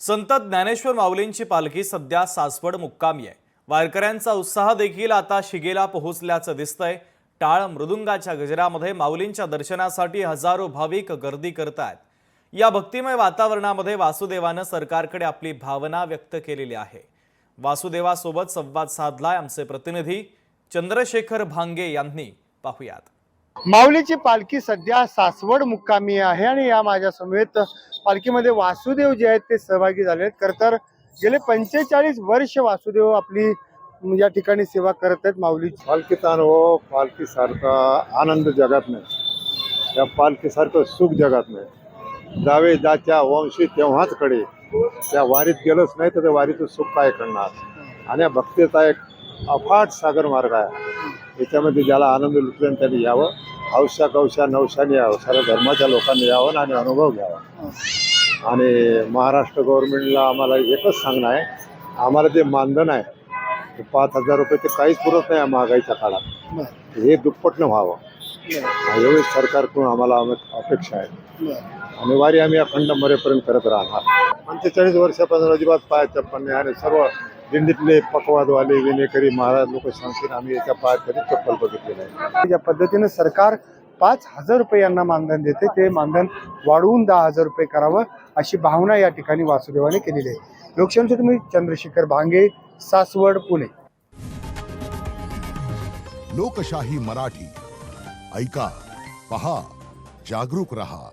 संत ज्ञानेश्वर माऊलींची पालखी सध्या सासवड मुक्कामी आहे। वारकऱ्यांचा उत्साह देखील आता शिगेला पोहोचल्याचं दिसतंय। टाळ मृदुंगाच्या गजरामध्ये माऊलींच्या दर्शनासाठी हजारो भाविक गर्दी करतात। या भक्तिमय वातावरणामध्ये वासुदेवानं सरकारकडे आपली भावना व्यक्त केलेली आहे। वासुदेवासोबत संवाद साधलाय आमचे प्रतिनिधी चंद्रशेखर भांगे यांनी। पाहुयात। माऊलीची पालखी सध्या सासवड मुक्कामी आहे आणि या माझ्या समेत पालखीमध्ये वासुदेव जे आहेत ते सहभागी झाले आहेत। खरं तर गेले 45 वर्ष वासुदेव आपली या ठिकाणी सेवा करत आहेत। माऊलीची पालखीचा अनुभव पालखीसारखा आनंद जगात नाही, त्या पालखीसारखं सुख जगात नाही। जावे जाच्या वंशी तेव्हाच कडे, त्या वारीत गेलोच नाही तर त्या वारीचं सुख काय करणार। आणि या भक्तीचा एक अफाट सागर मार्ग आहे, याच्यामध्ये ज्याला आनंद लुटला त्यांनी यावं, हौशा कौशा नवशाने यावं, सर्व धर्माच्या लोकांनी यावं आणि अनुभव घ्यावा। आणि महाराष्ट्र गव्हर्नमेंटला आम्हाला एकच सांगणं आहे, आम्हाला जे मानधन आहे ते 5,000 रुपये ते काहीच पुरत नाही महागाईच्या काळात, हे दुप्पटनं व्हावं एवढी सरकारकडून आम्हाला अपेक्षा आहे। आणि वारी आम्ही अखंड मरेपर्यंत करत राहणार। 45 वर्षापासून अजिबात पाय चप्पल नाही आणि सर्व दिंडीतले पकवादवाले विनेकरी महाराज लोक सांगतील आम्ही याच्या पायात कधी चप्पल बघितली नाही। ज्या पद्धतीने सरकार 5,000 रुपये यांना मानधन देते ते मानधन वाढवून 10,000 रुपये करावं अशी भावना या ठिकाणी वासुदेवाने केलेली आहे। लोकशाहीचे तुम्ही चंद्रशेखर भांगे, सासवड, पुणे। लोकशाही मराठी ऐका, पहा, जागरूक रहा।